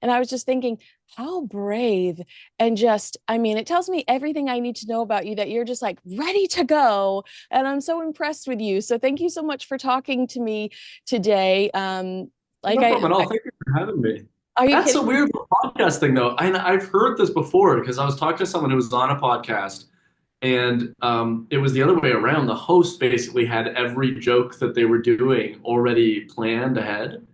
And I was just thinking, how brave and just, I mean, it tells me everything I need to know about you that you're just like ready to go. And I'm so impressed with you. So thank you so much for talking to me today. Like No problem at I all. Thank you for having me. are you That's so kidding me? weird about podcast thing, though. I've heard this before because I was talking to someone who was on a podcast, and it was the other way around. The host basically had every joke that they were doing already planned ahead.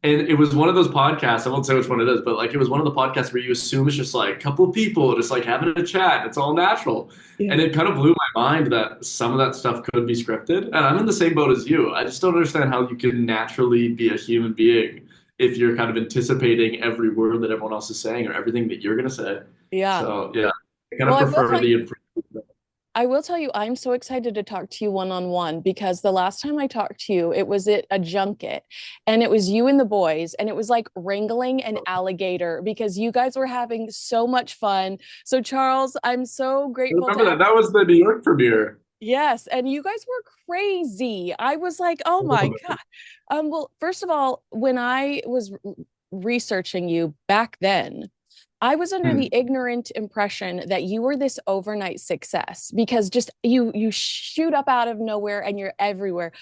And it was one of those podcasts, I won't say which one it is, but like it was one of the podcasts where you assume it's just like a couple of people just like having a chat. It's all natural. Yeah. And it kind of blew my mind that some of that stuff could be scripted. And I'm in the same boat as you. I just don't understand how you can naturally be a human being if you're kind of anticipating every word that everyone else is saying or everything that you're going to say. Yeah. So, yeah, I kind of Well, prefer the information. I will tell you, I'm so excited to talk to you one on one because the last time I talked to you, it was at a junket and it was you and the boys, and it was like wrangling an alligator because you guys were having so much fun. So, Charles, I'm so grateful to Remember that? actually. That was the New York premiere. Yes, and you guys were crazy. I was like, oh my God. Well, first of all, when I was researching you back then, I was under the Hmm. ignorant impression that you were this overnight success because just you shoot up out of nowhere and you're everywhere.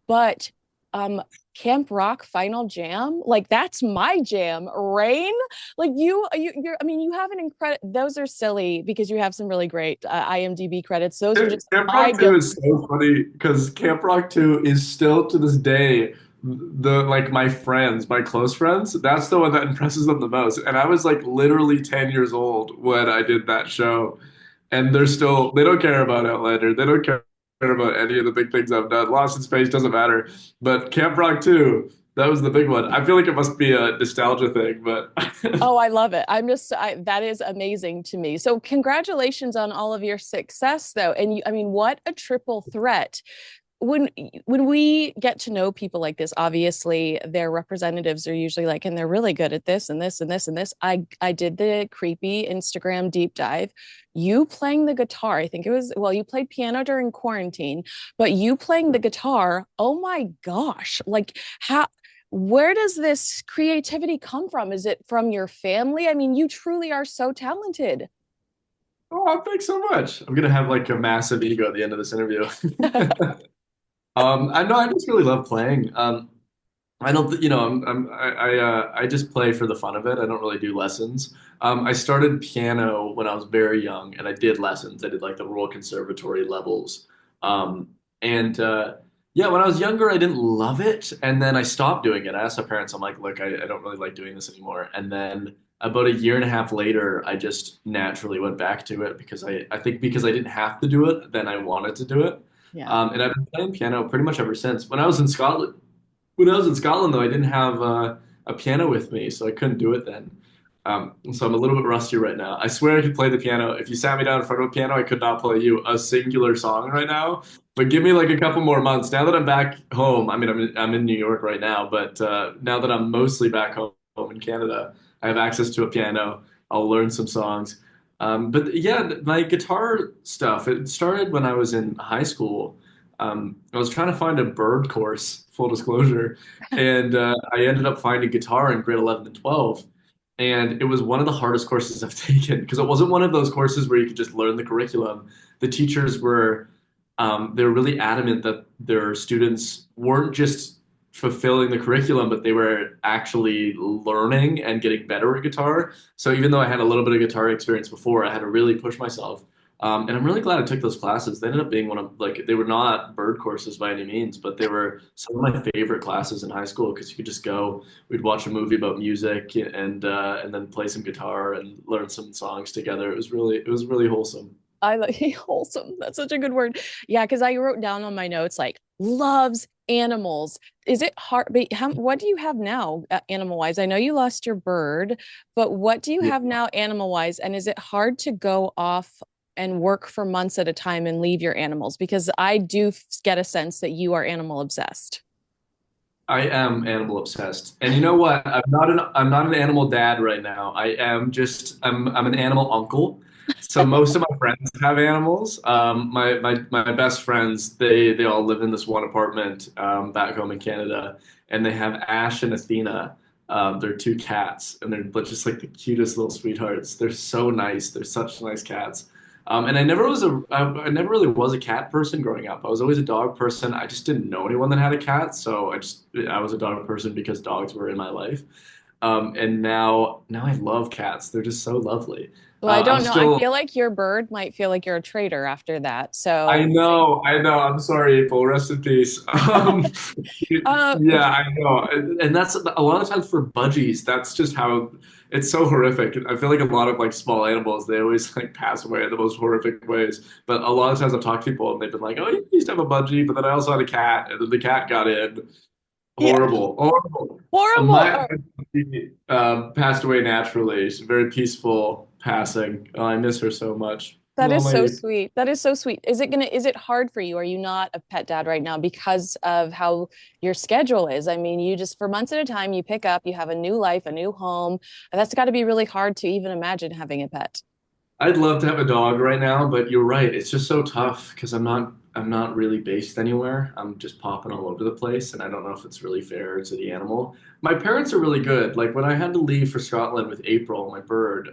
But um Camp Rock Final Jam, like that's my jam. Rain, like you're I mean, you have an incredible, those are silly because you have some really great IMDb credits. Those are just Camp my Rock 2 guilt. is so funny because Camp Rock 2 is still to this day the like my friends, my close friends, that's the one that impresses them the most. And I was like literally 10 years old when I did that show. And they're still they don't care about Outlander. They don't care about any of the big things I've done. Lost in Space doesn't matter. But Camp Rock 2, that was the big one. I feel like it must be a nostalgia thing, but Oh, I love it. That is amazing to me. So congratulations on all of your success though. And I mean, what a triple threat. when when we get to know people like this, obviously their representatives are usually like, and they're really good at this and this and this and this. I did the creepy Instagram deep dive. You playing the guitar, I think it was, well, you played piano during quarantine, but you playing the guitar, oh my gosh, like how, where does this creativity come from? Is it from your family? I mean, you truly are so talented. oh, thanks so much. I'm gonna have like a massive ego at the end of this interview. I know I just really love playing. I don't, I just play for the fun of it. I don't really do lessons. I started piano when I was very young, and I did lessons. I did like the Royal Conservatory levels. Um, and yeah, when I was younger, I didn't love it, and then I stopped doing it. I asked my parents, I'm like, look, I don't really like doing this anymore. And then about a year and a half later, I just naturally went back to it because I think because I didn't have to do it, then I wanted to do it. Yeah. And I've been playing piano pretty much ever since. When I was in Scotland, though, I didn't have a piano with me, so I couldn't do it then. So I'm a little bit rusty right now. I swear I could play the piano. If you sat me down in front of a piano, I could not play you a singular song right now. But give me like a couple more months. Now that I'm back home, I mean, I'm in New York right now, but now that I'm mostly back home in Canada, I have access to a piano. I'll learn some songs. But yeah, my guitar stuff, it started when I was in high school. I was trying to find a bird course, full disclosure, and I ended up finding guitar in grade 11 and 12. And it was one of the hardest courses I've taken because it wasn't one of those courses where you could just learn the curriculum. The teachers were they were really adamant that their students weren't just fulfilling the curriculum, but they were actually learning and getting better at guitar. So even though I had a little bit of guitar experience before, I had to really push myself. And I'm really glad I took those classes. They ended up being one of like they were not bird courses by any means, but they were some of my favorite classes in high school because you could just go, we'd watch a movie about music and then play some guitar and learn some songs together. It was really wholesome. I like wholesome. That's such a good word. Yeah, because I wrote down on my notes like loves animals. Is it hard? But what do you have now, animal wise? I know you lost your bird, but what do you have now, animal wise? And is it hard to go off and work for months at a time and leave your animals? Because I do get a sense that you are animal obsessed. I am animal obsessed. And you know what? I'm not an animal dad right now. I'm an animal uncle. So most of my friends have animals. My best friends, they all live in this one apartment back home in Canada, and they have Ash and Athena. They're two cats, and they're just like the cutest little sweethearts. They're so nice. They're such nice cats. And I never really was a cat person growing up. I was always a dog person. I just didn't know anyone that had a cat, so I was a dog person because dogs were in my life. And now I love cats. They're just so lovely. Well, I I'm don't know. I still feel like your bird might feel like you're a traitor after that. So, I know. I'm sorry, April. Rest in peace. uh, Yeah, I know. And that's a lot of times for budgies. That's just how it's so horrific. I feel like a lot of like small animals, they always like pass away in the most horrific ways. But a lot of times I've talked to people and they've been like, "Oh, you used to have a budgie, but then I also had a cat, and then the cat got in." yeah, Horrible, horrible. horrible. My passed away naturally. She's a very peaceful passing. Oh, I miss her so much. That Oh is so my. sweet. That is so sweet. Is it hard for you? Are you not a pet dad right now because of how your schedule is? I mean, you just for months at a time, you pick up, you have a new life, a new home. And that's got to be really hard to even imagine having a pet. I'd love to have a dog right now, but you're right. It's just so tough because I'm not really based anywhere. I'm just popping all over the place, and I don't know if it's really fair to the animal. My parents are really good. Like when I had to leave for Scotland with April, my bird,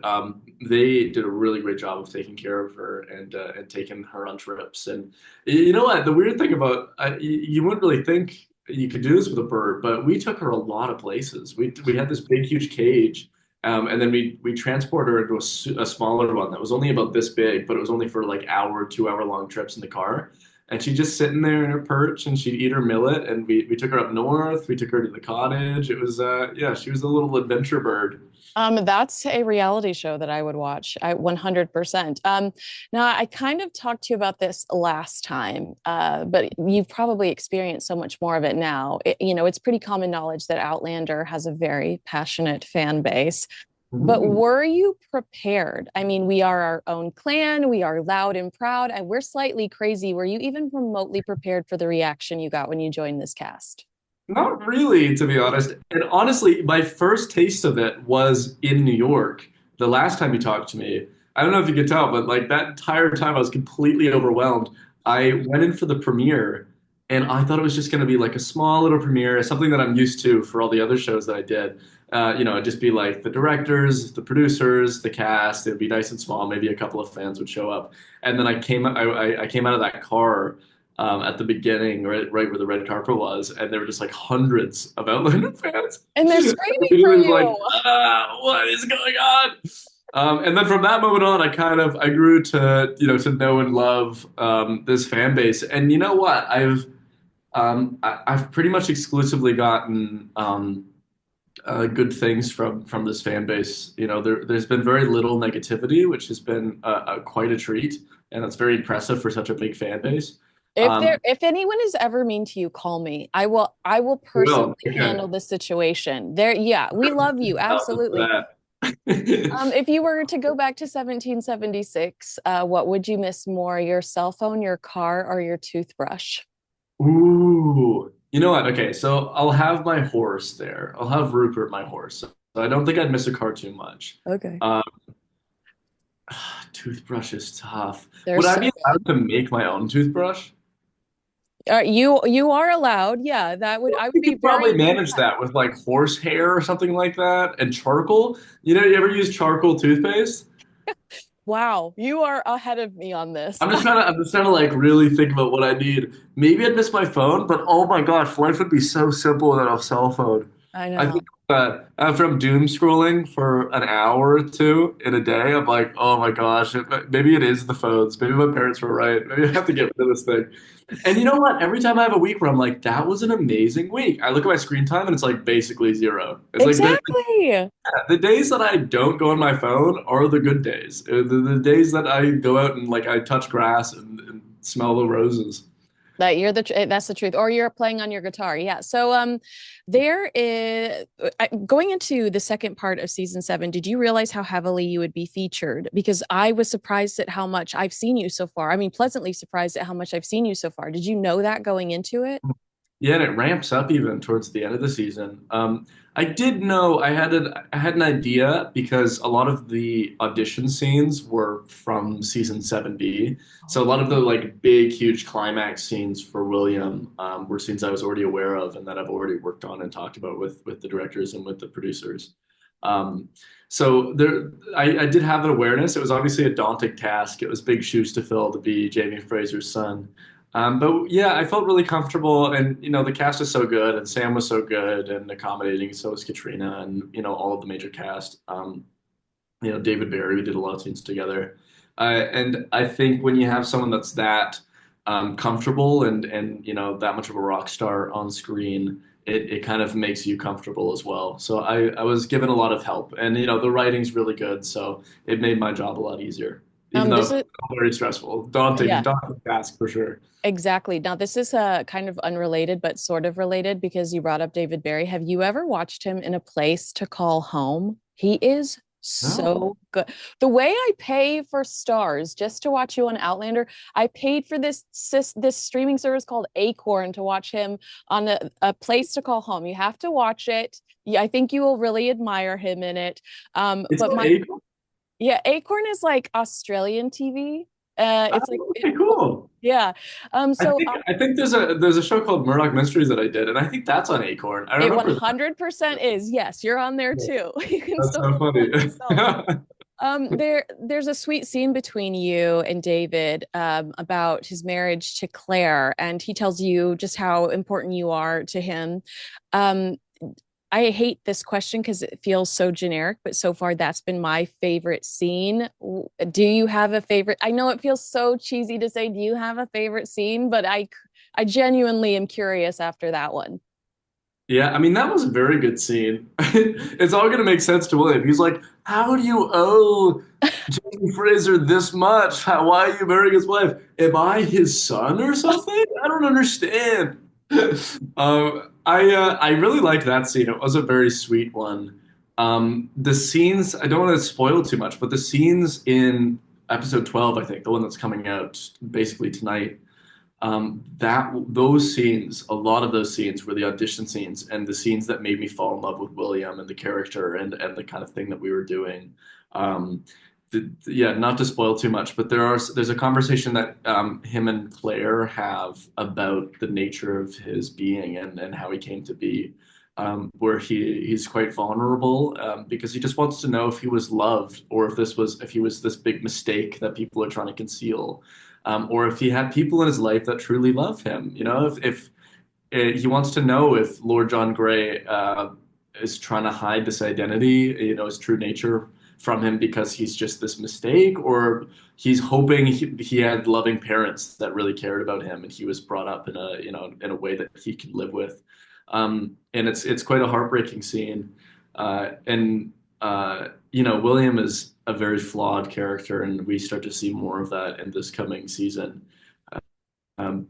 they did a really great job of taking care of her and taking her on trips. And you know what? The weird thing about you wouldn't really think you could do this with a bird, but we took her a lot of places. We had this big, huge cage. And then we transport her into a smaller one that was only about this big, but it was only for like hour, 2 hour long trips in the car. And she'd just sitting there in her perch and she'd eat her millet. And we took her up north. We took her to the cottage. It was, yeah, she was a little adventure bird. That's a reality show that I would watch. I 100%. Now I kind of talked to you about this last time, but you've probably experienced so much more of it now. It's pretty common knowledge that Outlander has a very passionate fan base. But Ooh. were you prepared? I mean, we are our own clan, we are loud and proud, and we're slightly crazy. Were you even remotely prepared for the reaction you got when you joined this cast? Not really, to be honest. And honestly, my first taste of it was in New York. The last time you talked to me, I don't know if you could tell, but like that entire time I was completely overwhelmed. I went in for the premiere and I thought it was just going to be like a small little premiere, something that I'm used to for all the other shows that I did. It'd just be like the directors, the producers, the cast. It'd be nice and small. Maybe a couple of fans would show up. And then I came out of that car at the beginning, right where the red carpet was, and there were just like hundreds of Outlander fans. And they're screaming for It was like, you. what is going on? And then from that moment on, I grew to to know and love this fan base. And you know what? I've pretty much exclusively gotten good things from this fan base. There's been very little negativity, which has been quite a treat, and that's very impressive for such a big fan base. Um, If anyone is ever mean to you, call me. I will personally Will, okay. handle this situation. Yeah, we love you, For absolutely. that. If you were to go back to 1776, what would you miss more, your cell phone, your car, or your toothbrush? Ooh. You know what? Okay, so I'll have my horse there. I'll have Rupert, my horse. So I don't think I'd miss a car too much. Okay. Um, toothbrush is tough. They're Would I so be allowed good. to make my own toothbrush? You are allowed. Yeah, I would We be could very probably manage that with like horse hair or something like that and charcoal. You ever use charcoal toothpaste? wow. You are ahead of me on this. I'm just trying to like really think about what I need. Maybe I'd miss my phone, but oh my gosh, life would be so simple without a cell phone. I I know. think that after I'm doom scrolling for an hour or two in a day, I'm like, oh my gosh, maybe it is the phones. Maybe my parents were right. Maybe I have to get rid of this thing. And you know what? Every time I have a week where I'm like, that was an amazing week, I look at my screen time and it's like basically zero. It's like Exactly. the days that I don't go on my phone are the good days. The days that I go out and like I touch grass and smell the roses. That's the truth. Or you're playing on your guitar. Yeah. So there is going into the second part of season 7, did you realize how heavily you would be featured? Because I was surprised at how much I've seen you so far. I mean, pleasantly surprised at how much I've seen you so far. Did you know that going into it? Yeah, and it ramps up even towards the end of the season. I did know I had an idea because a lot of the audition scenes were from season 7B. So a lot of the Oh. like big, huge climax scenes for William were scenes I was already aware of and that I've already worked on and talked about with the directors and with the producers. Um, so I did have an awareness. It was obviously a daunting task. It was big shoes to fill to be Jamie Fraser's son. But yeah, I felt really comfortable, and the cast is so good, and Sam was so good and accommodating. So was Katrina, and all of the major cast. David Barry, we did a lot of scenes together, and I think when you have someone that's that comfortable and that much of a rock star on screen, it kind of makes you comfortable as well. So I was given a lot of help, and the writing's really good, so it made my job a lot easier, even though This is very stressful, yeah. daunting task for sure. Exactly. Now, this is kind of unrelated, but sort of related because you brought up David Barry. Have you ever watched him in A Place to Call Home? He is No. so good. The way I pay for Starz just to watch you on Outlander, I paid for this streaming service called Acorn to watch him on a Place to Call Home. You have to watch it. Yeah, I think you will really admire him in it. It's But on my April? Yeah, Acorn is like Australian TV. Oh, It's like okay, cool. yeah. So I think there's a show called Murdoch Mysteries that I did, and I think that's on Acorn. I it remember that. 100% is. Yes, you're on there too. You can That's still so watch funny. yourself. There's a sweet scene between you and David about his marriage to Claire, and he tells you just how important you are to him. Um, I hate this question because it feels so generic, but so far that's been my favorite scene. Do you have a favorite? I know it feels so cheesy to say, do you have a favorite scene? But I genuinely am curious after that one. Yeah, I mean that was a very good scene. It's all gonna make sense to William. He's like, "How do you owe Jamie Fraser this much? Why are you marrying his wife? Am I his son or something? I don't understand." I really liked that scene. It was a very sweet one. The scenes, I don't want to spoil too much, but the scenes in episode 12, I think, the one that's coming out basically tonight, that those scenes, a lot of those scenes were the audition scenes and the scenes that made me fall in love with William and the character and the kind of thing that we were doing. Um, yeah, not to spoil too much, but there's a conversation that him and Claire have about the nature of his being and how he came to be, where he's quite vulnerable because he just wants to know if he was loved or if he was this big mistake that people are trying to conceal, or if he had people in his life that truly love him. If he wants to know if Lord John Grey is trying to hide this identity, his true nature from him because he's just this mistake, or he's hoping he had loving parents that really cared about him and he was brought up in a way that he could live with. And it's quite a heartbreaking scene. And William is a very flawed character, and we start to see more of that in this coming season.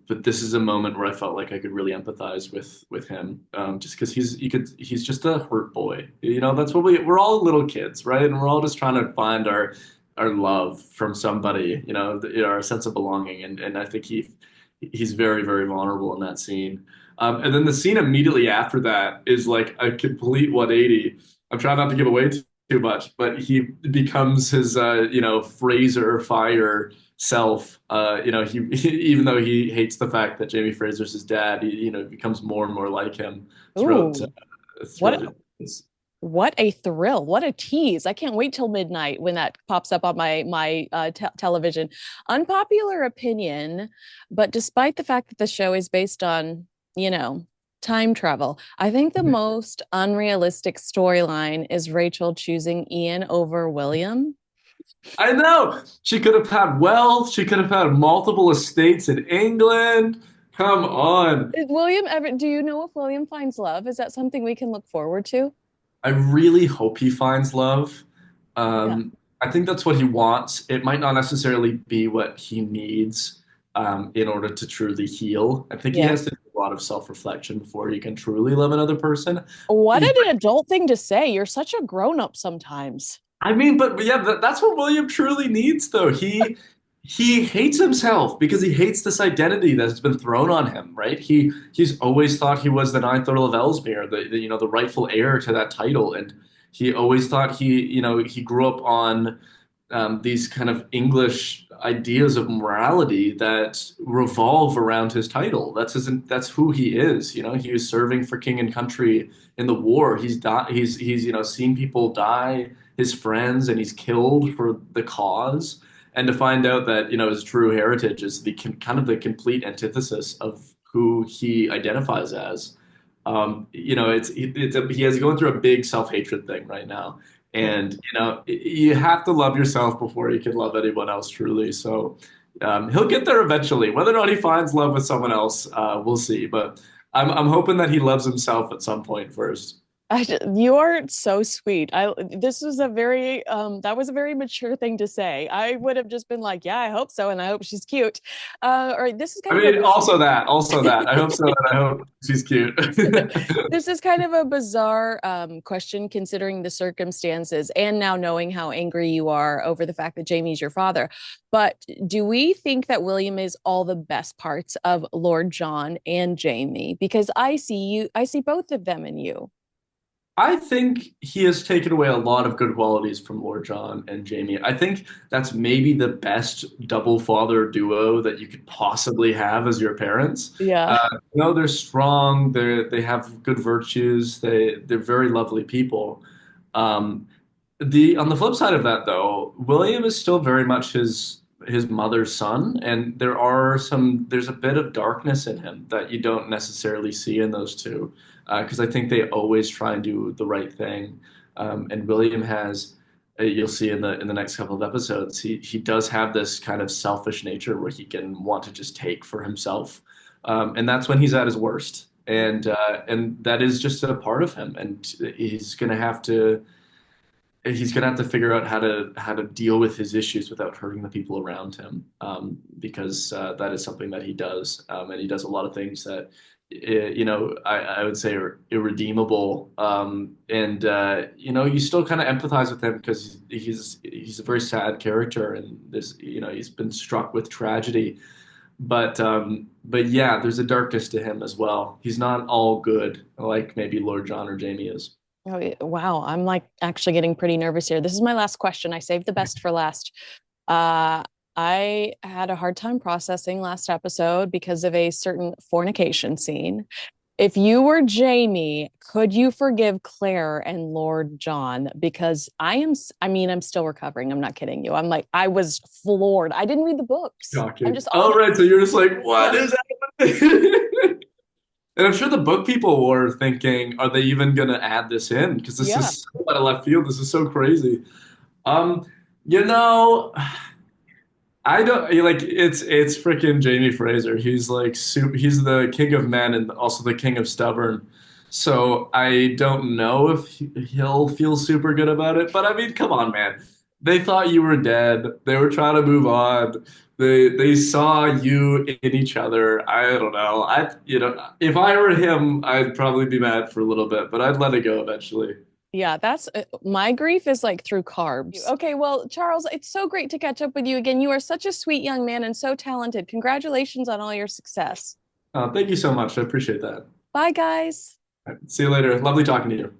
But this is a moment where I felt like I could really empathize with him, just because he's just a hurt boy. That's what we're all little kids, right? And we're all just trying to find our love from somebody, our sense of belonging. And I think he's very, very vulnerable in that scene. And then the scene immediately after that is like a complete 180. I'm trying not to give away too much, but he becomes his Fraser fire self. He even though he hates the fact that Jamie Fraser's his dad, he becomes more and more like him throughout Ooh, what throughout his. what a thrill! What a tease! I can't wait till midnight when that pops up on my television. Unpopular opinion, but despite the fact that the show is based on, you know, time travel, I think the most unrealistic storyline is Rachel choosing Ian over William. I know she could have had wealth. She could have had multiple estates in England. Come on. William ever, do you know if William finds love? Is that something we can look forward to? I really hope he finds love. Yeah. I think that's what he wants. It might not necessarily be what he needs in order to truly heal. I think he Yeah. has to do a lot of self-reflection before he can truly love another person. What He, an adult thing to say. You're such a grown up sometimes. I mean, but yeah, that's what William truly needs, though. he hates himself because he hates this identity that's been thrown on him, right? He's always thought he was the ninth Earl of Ellesmere, the rightful heir to that title, and he always thought he grew up on these kind of English ideas of morality that revolve around his title. That's who he is. He was serving for king and country in the war. He's seen people die, his friends, and he's killed for the cause. And to find out that his true heritage is the kind of the complete antithesis of who he identifies as. He has going through a big self-hatred thing right now, and you have to love yourself before you can love anyone else truly. So he'll get there eventually. Whether or not he finds love with someone else, we'll see. But I'm hoping that he loves himself at some point first. You are so sweet. This was a very that was a very mature thing to say. I would have just been like, yeah, I hope so, and I hope she's cute. Or this is I kind of a mean, also that. I hope so, and I hope she's cute. this is kind of a bizarre question considering the circumstances and now knowing how angry you are over the fact that Jamie's your father. But do we think that William is all the best parts of Lord John and Jamie? Because I see both of them in you. I think he has taken away a lot of good qualities from Lord John and Jamie. I think that's maybe the best double father duo that you could possibly have as your parents. Yeah. They're strong. They have good virtues. They're very lovely people. Um, the On the flip side of that, though, William is still very much his mother's son, and there's a bit of darkness in him that you don't necessarily see in those two, because I think they always try and do the right thing. And William has, you'll see in the next couple of episodes, he does have this kind of selfish nature where he can want to just take for himself, and that's when he's at his worst. And that is just a part of him, and he's gonna have to figure out how to deal with his issues without hurting the people around him, because that is something that he does, and he does a lot of things that I would say are irredeemable, and you still kind of empathize with him because he's a very sad character, and he's been struck with tragedy, but yeah, there's a darkness to him as well. He's not all good like maybe Lord John or Jamie is. Oh, wow. I'm like actually getting pretty nervous here. This is my last question. I saved the best for last. Uh, I had a hard time processing last episode because of a certain fornication scene. If you were Jamie, could you forgive Claire and Lord John? Because I mean, I'm still recovering. I'm not kidding you. I'm like, I was floored. I didn't read the books. I'm Shocking. just Oh, right. So you're just like, what yeah, is happening? And I'm sure the book people were thinking, are they even going to add this in? Because this yeah. is so out of left field. This is so crazy. Um, you know, I don't like it's freaking Jamie Fraser. He's like he's the king of men and also the king of stubborn. So I don't know if he'll feel super good about it. But I mean, come on, man. They thought you were dead. They were trying to move on. They saw you in each other. I don't know. If I were him, I'd probably be mad for a little bit, but I'd let it go eventually. Yeah, that's my grief is like through carbs. Okay, well, Charles, it's so great to catch up with you again. You are such a sweet young man and so talented. Congratulations on all your success. Thank you so much. I appreciate that. Bye, guys. All right, see you later. Lovely talking to you.